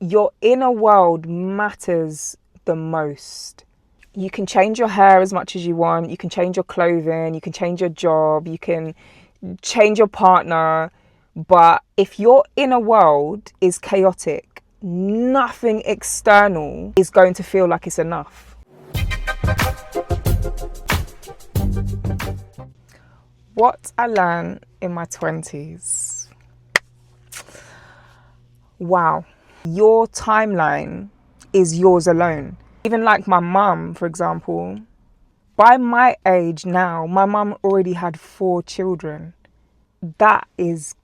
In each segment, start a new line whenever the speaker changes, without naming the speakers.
Your inner world matters the most. You can change your hair as much as you want. You can change your clothing. You can change your job. You can change your partner. But if your inner world is chaotic, nothing external is going to feel like it's enough. What I learned in my 20s. Wow. Your timeline is yours alone. Even like my mum, for example, by my age now, my mum already had 4 children. That is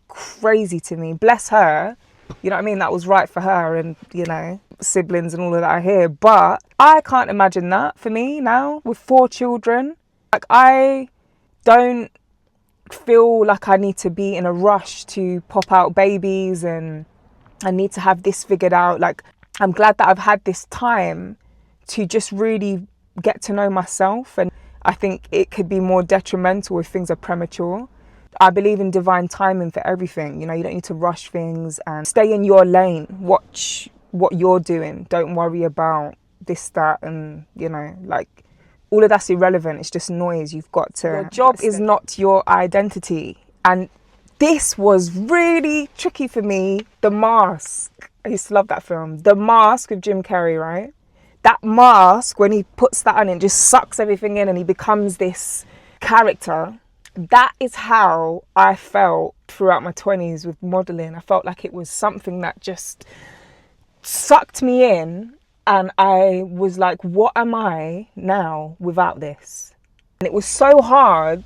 crazy to me. Bless her. You know what I mean? That was right for her and, you know, siblings and all of that I hear. But I can't imagine that for me now with 4 children. Like, I don't feel like I need to be in a rush to pop out babies and I need to have this figured out. Like, I'm glad that I've had this time to just really get to know myself. And I think it could be more detrimental if things are premature. I believe in divine timing for everything. You know, you don't need to rush things and stay in your lane. Watch what you're doing. Don't worry about this, that, and, you know, like, all of that's irrelevant. It's just noise. You've got to... Your job is not your identity. And this was really tricky for me. The Mask. I used to love that film. The Mask with Jim Carrey, right? That mask, when he puts that on, it just sucks everything in and he becomes this character. That is how I felt throughout my 20s with modelling. I felt like it was something that just sucked me in. And I was like, what am I now without this? And it was so hard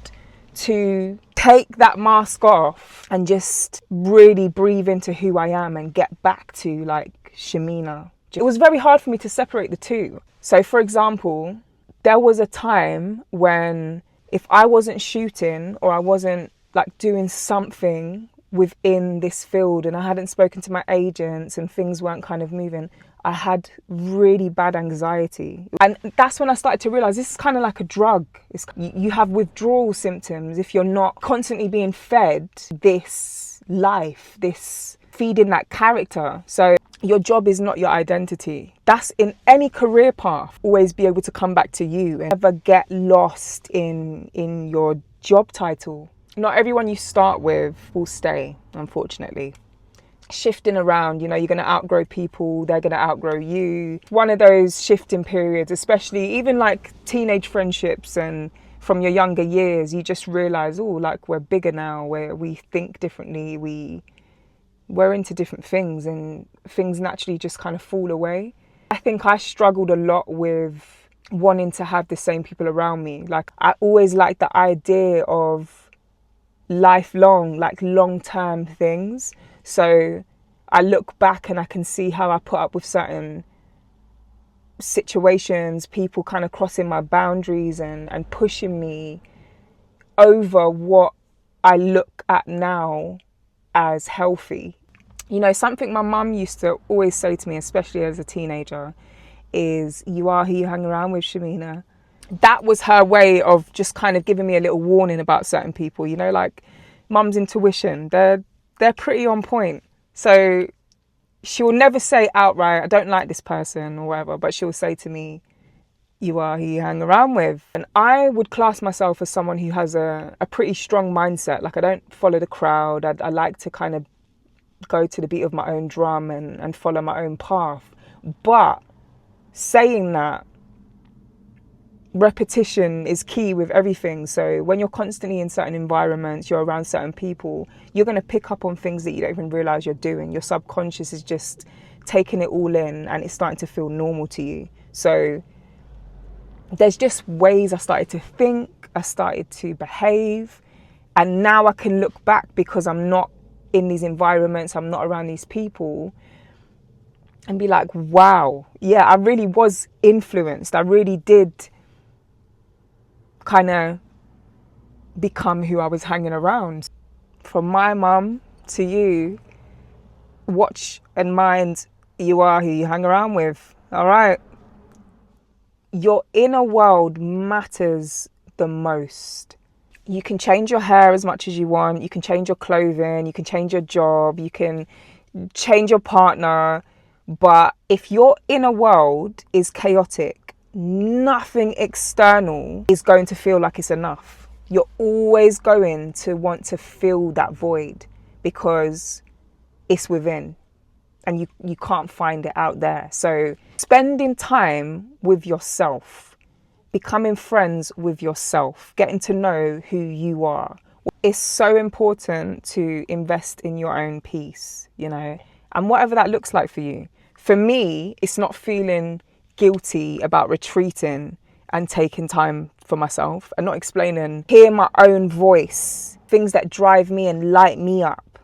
to take that mask off and just really breathe into who I am and get back to like Shamina. It was very hard for me to separate the two. So for example, there was a time when if I wasn't shooting or I wasn't like doing something within this field and I hadn't spoken to my agents and things weren't kind of moving, I had really bad anxiety. And that's when I started to realize this is kind of like a drug. You have withdrawal symptoms if you're not constantly being fed this life, this feeding that character. So your job is not your identity. That's in any career path. Always be able to come back to you and never get lost in your job title. Not everyone you start with will stay, unfortunately. Shifting around, you know, you're going to outgrow people, they're going to outgrow you. One of those shifting periods, especially even like teenage friendships and from your younger years, you just realize, oh, like we're bigger now, where we think differently, we're into different things and things naturally just kind of fall away. I think I struggled a lot with wanting to have the same people around me. Like, I always liked the idea of lifelong, like long-term things. So I look back and I can see how I put up with certain situations, people kind of crossing my boundaries and pushing me over what I look at now as healthy. You know, something my mum used to always say to me, especially as a teenager, is you are who you hang around with, Shamina. That was her way of just kind of giving me a little warning about certain people, you know, like mum's intuition. They're pretty on point. So she'll never say outright, I don't like this person or whatever, but she'll say to me, you are who you hang around with. And I would class myself as someone who has a pretty strong mindset. Like, I don't follow the crowd. I like to kind of go to the beat of my own drum and follow my own path. But saying that, repetition is key with everything. So when you're constantly in certain environments, you're around certain people, you're going to pick up on things that you don't even realize you're doing. Your subconscious is just taking it all in and it's starting to feel normal to you. So there's just ways I started to think, I started to behave, and now I can look back because I'm not in these environments, I'm not around these people, and be like, wow, yeah, I really was influenced. I really did kind of become who I was hanging around. From my mum to you, watch and mind you are who you hang around with. All right. Your inner world matters the most. You can change your hair as much as you want. You can change your clothing. You can change your job. You can change your partner. But if your inner world is chaotic, nothing external is going to feel like it's enough. You're always going to want to fill that void because it's within and you can't find it out there. So spending time with yourself, becoming friends with yourself, getting to know who you are. It's so important to invest in your own peace, you know, and whatever that looks like for you. For me, it's not feeling guilty about retreating and taking time for myself and not explaining, hear my own voice, things that drive me and light me up,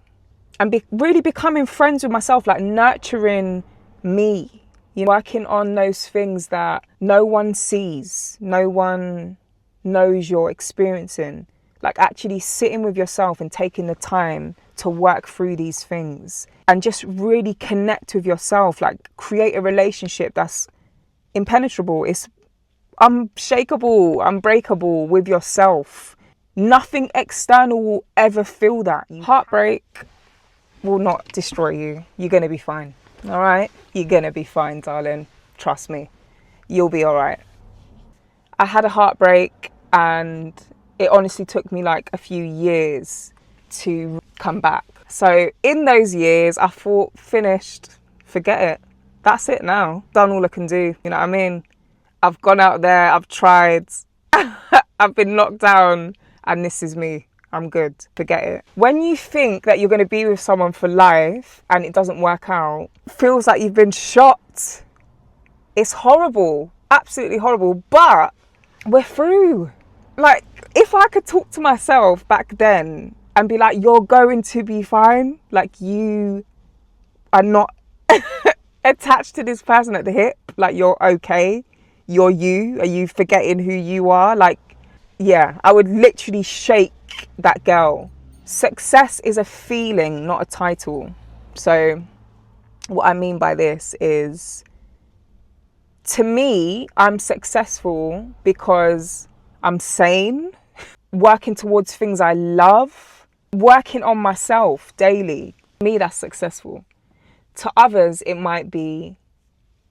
and really becoming friends with myself, like nurturing me, you know, working on those things that no one sees, no one knows you're experiencing. Like actually sitting with yourself and taking the time to work through these things and just really connect with yourself, like create a relationship that's impenetrable, it's unshakable, unbreakable with yourself. Nothing external will ever feel that. Heartbreak will not destroy you. You're going to be fine. All right? You're going to be fine, darling. Trust me. You'll be all right. I had a heartbreak and it honestly took me like a few years to come back. So in those years, I thought, finished, forget it. That's it now. Done all I can do. You know what I mean? I've gone out there, I've tried, I've been knocked down, and this is me. I'm good. Forget it. When you think that you're going to be with someone for life and it doesn't work out, it feels like you've been shot. It's horrible. Absolutely horrible. But we're through. Like, if I could talk to myself back then and be like, you're going to be fine. Like, you are not attached to this person at the hip. Like, you're okay. You're you. Are you forgetting who you are? Like, yeah, I would literally shake that girl. Success is a feeling, not a title. So what I mean by this is, to me, I'm successful because I'm sane, working towards things I love, working on myself daily. To me, that's successful. To others, it might be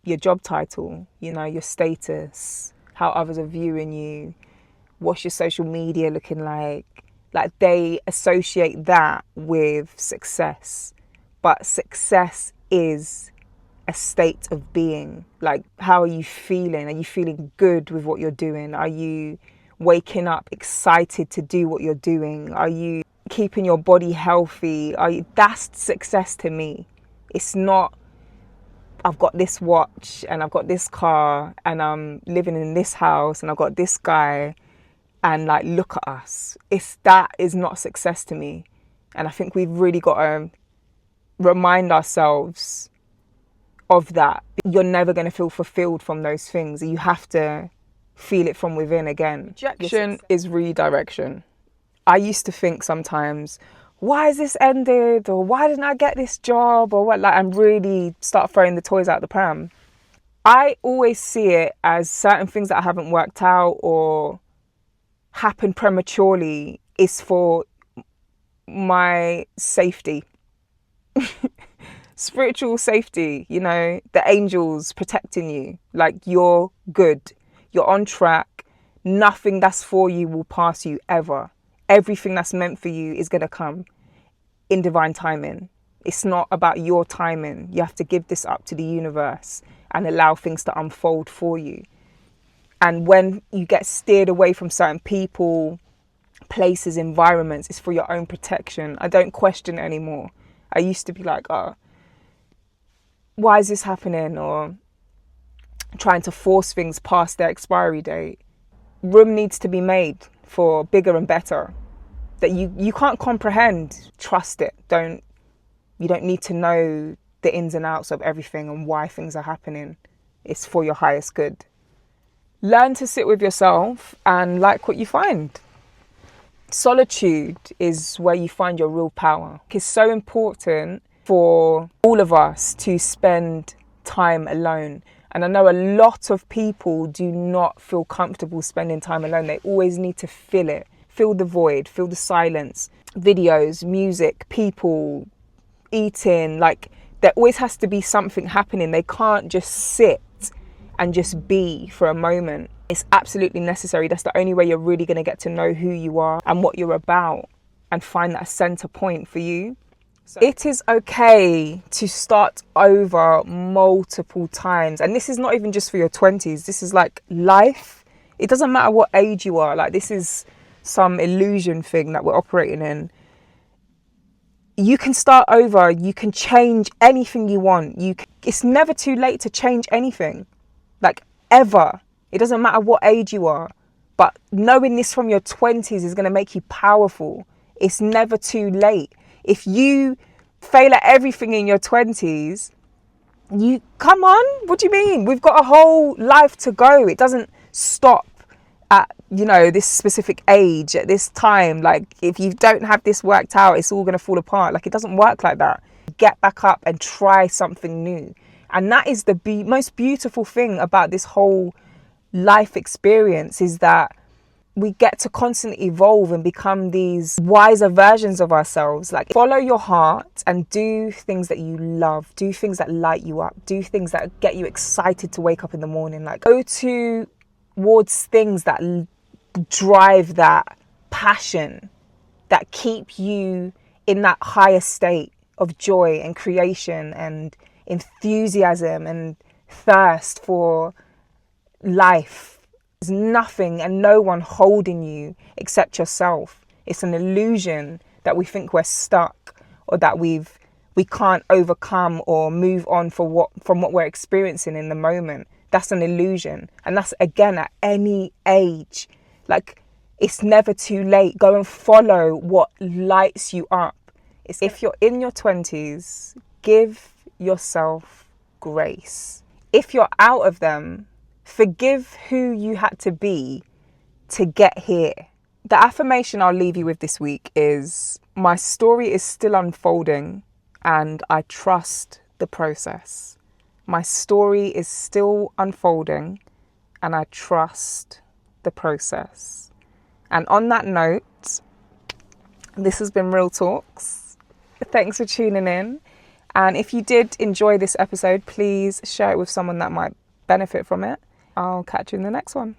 your job title, you know, your status, how others are viewing you, what's your social media looking like. Like, they associate that with success. But success is a state of being. Like, how are you feeling? Are you feeling good with what you're doing? Are you waking up excited to do what you're doing? Are you keeping your body healthy? That's success to me. It's not, I've got this watch and I've got this car and I'm living in this house and I've got this guy and like, look at us. That is not success to me. And I think we've really got to remind ourselves of that. You're never going to feel fulfilled from those things. You have to feel it from within again. Rejection is redirection. I used to think sometimes, why has this ended? Or why didn't I get this job? Or what? Like, and really start throwing the toys out the pram. I always see it as certain things that haven't worked out or happened prematurely is for my safety. Spiritual safety, you know, the angels protecting you. Like, you're good. You're on track. Nothing that's for you will pass you ever. Everything that's meant for you is going to come in divine timing. It's not about your timing. You have to give this up to the universe and allow things to unfold for you. And when you get steered away from certain people, places, environments, it's for your own protection. I don't question it anymore. I used to be like, oh, why is this happening? Or trying to force things past their expiry date. Room needs to be made for bigger and better that you can't comprehend. Trust it. You don't need to know the ins and outs of everything and why things are happening. It's for your highest good. Learn to sit with yourself and like what you find. Solitude is where you find your real power. It's so important for all of us to spend time alone. And I know a lot of people do not feel comfortable spending time alone. They always need to fill the void, fill the silence. Videos, music, people, eating. Like, there always has to be something happening. They can't just sit and just be for a moment. It's absolutely necessary. That's the only way you're really going to get to know who you are and what you're about and find that center point for you. So it is okay to start over multiple times. And this is not even just for your 20s. This is like life. It doesn't matter what age you are. Like, this is some illusion thing that we're operating in. You can start over. You can change anything you want. It's never too late to change anything. Like, ever. It doesn't matter what age you are. But knowing this from your 20s is going to make you powerful. It's never too late. If you fail at everything in your 20s, you come on. What do you mean? We've got a whole life to go. It doesn't stop at, this specific age, at this time. Like, if you don't have this worked out, it's all going to fall apart. Like, it doesn't work like that. Get back up and try something new. And that is the most beautiful thing about this whole life experience, is that we get to constantly evolve and become these wiser versions of ourselves. Like, follow your heart and do things that you love. Do things that light you up. Do things that get you excited to wake up in the morning. Like, go towards things that drive that passion, that keep you in that higher state of joy and creation and enthusiasm and thirst for life. There's nothing and no one holding you except yourself. It's an illusion that we think we're stuck, or that we can't overcome or move on from what we're experiencing in the moment. That's an illusion. And that's, again, at any age. Like, it's never too late. Go and follow what lights you up. If you're in your 20s, give yourself grace. If you're out of them, forgive who you had to be to get here. The affirmation I'll leave you with this week is, my story is still unfolding and I trust the process. My story is still unfolding and I trust the process. And on that note, this has been Real Talks. Thanks for tuning in. And if you did enjoy this episode, please share it with someone that might benefit from it. I'll catch you in the next one.